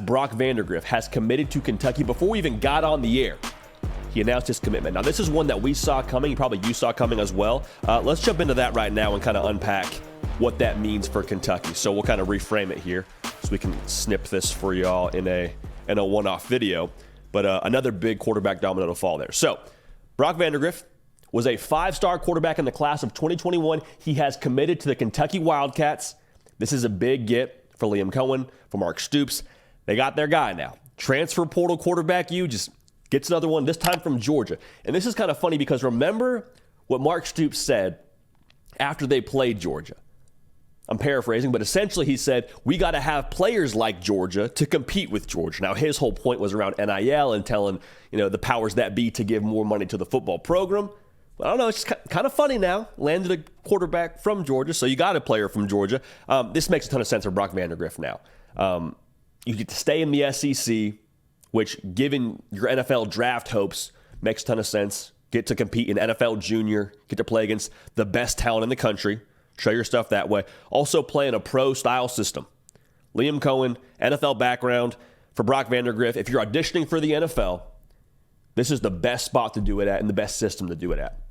Brock Vandagriff has committed to Kentucky before we even got on the air. He announced his commitment. Now, this is one that we saw coming. Probably you saw coming as well. Let's jump into that right now and kind of unpack what that means for Kentucky. So we'll kind of reframe it here so we can snip this for y'all in a one-off video. But another big quarterback domino to fall there. So Brock Vandagriff was a 5-star quarterback in the class of 2021. He has committed to the Kentucky Wildcats. This is a big get for Liam Cohen, for Mark Stoops. They got their guy now. Transfer portal quarterback just gets another one, this time from Georgia. And this is kind of funny because remember what Mark Stoops said after they played Georgia. I'm paraphrasing, but essentially he said, we got to have players like Georgia to compete with Georgia. Now, his whole point was around NIL and telling, the powers that be to give more money to the football program. Well, I don't know, it's just kind of funny now. Landed a quarterback from Georgia, so you got a player from Georgia. This makes a ton of sense for Brock Vandagriff now. You get to stay in the SEC, which, given your NFL draft hopes, makes a ton of sense. Get to compete in NFL Junior, get to play against the best talent in the country. Show your stuff that way. Also play in a pro-style system. Liam Cohen, NFL background. For Brock Vandagriff, if you're auditioning for the NFL, this is the best spot to do it at and the best system to do it at.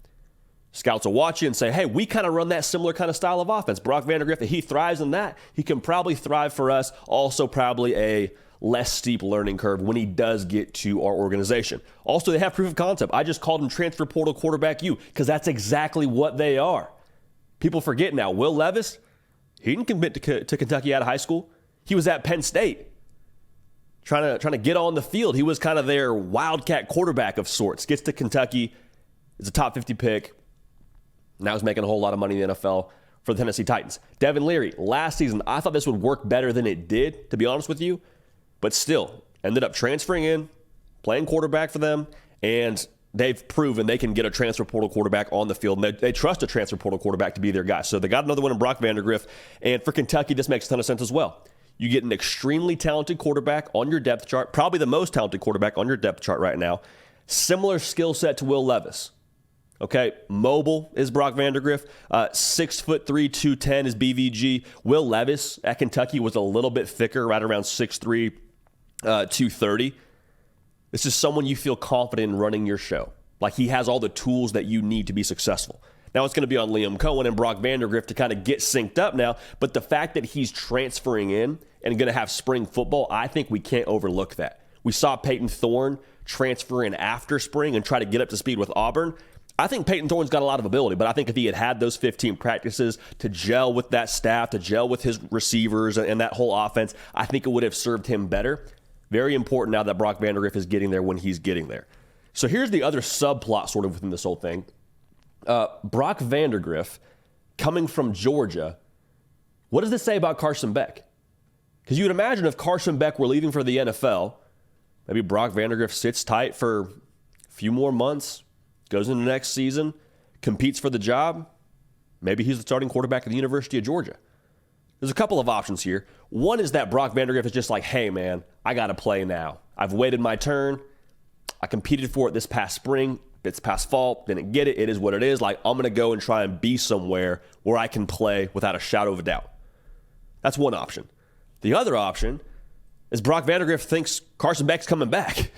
Scouts will watch you and say, hey, we kind of run that similar kind of style of offense. Brock Vandagriff, if he thrives in that, he can probably thrive for us. Also probably a less steep learning curve when he does get to our organization. Also, they have proof of concept. I just called him transfer portal quarterback U because that's exactly what they are. People forget now, Will Levis, he didn't commit to Kentucky out of high school. He was at Penn State trying to get on the field. He was kind of their Wildcat quarterback of sorts. Gets to Kentucky, is a top 50 pick. Now he's making a whole lot of money in the NFL for the Tennessee Titans. Devin Leary, last season, I thought this would work better than it did, to be honest with you. But still, ended up transferring in, playing quarterback for them, and they've proven they can get a transfer portal quarterback on the field. And they trust a transfer portal quarterback to be their guy. So they got another one in Brock Vandagriff. And for Kentucky, this makes a ton of sense as well. You get an extremely talented quarterback on your depth chart, probably the most talented quarterback on your depth chart right now. Similar skill set to Will Levis. Okay, mobile is Brock Vandagriff. 6'3", 210 is BVG. Will Levis at Kentucky was a little bit thicker, right around 6'3", 230. This is someone you feel confident in running your show. Like he has all the tools that you need to be successful. Now it's going to be on Liam Cohen and Brock Vandagriff to kind of get synced up now. But the fact that he's transferring in and going to have spring football, I think we can't overlook that. We saw Peyton Thorne transfer in after spring and try to get up to speed with Auburn. I think Peyton Thorne's got a lot of ability, but I think if he had those 15 practices to gel with that staff, to gel with his receivers and that whole offense, I think it would have served him better. Very important now that Brock Vandagriff is getting there when he's getting there. So here's the other subplot sort of within this whole thing. Brock Vandagriff coming from Georgia, what does this say about Carson Beck? Because you would imagine if Carson Beck were leaving for the NFL, maybe Brock Vandagriff sits tight for a few more months, goes into the next season, competes for the job. Maybe he's the starting quarterback at the University of Georgia. There's a couple of options here. One is that Brock Vandagriff is just like, hey, man, I got to play now. I've waited my turn. I competed for it this past spring, this past fall, didn't get it. It is what it is. Like, I'm going to go and try and be somewhere where I can play without a shadow of a doubt. That's one option. The other option is Brock Vandagriff thinks Carson Beck's coming back.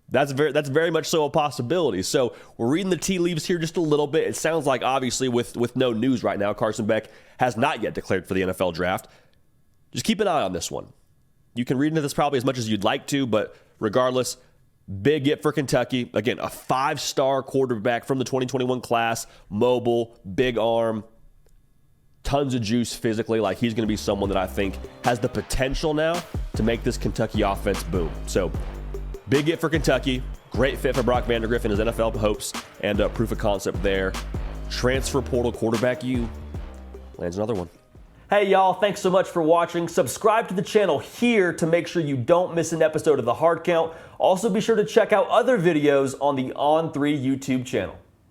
That's very much so a possibility. So we're reading the tea leaves here just a little bit. It sounds like, obviously, with no news right now, Carson Beck has not yet declared for the NFL draft. Just keep an eye on this one. You can read into this probably as much as you'd like to, but regardless, big get for Kentucky. Again, a 5-star quarterback from the 2021 class, mobile, big arm, tons of juice physically. Like, he's going to be someone that I think has the potential now to make this Kentucky offense boom. So big get for Kentucky. Great fit for Brock Vandagriff and his NFL hopes, and proof of concept there. Transfer portal quarterback U lands another one. Hey, y'all, thanks so much for watching. Subscribe to the channel here to make sure you don't miss an episode of The Hard Count. Also, be sure to check out other videos on the On3 YouTube channel.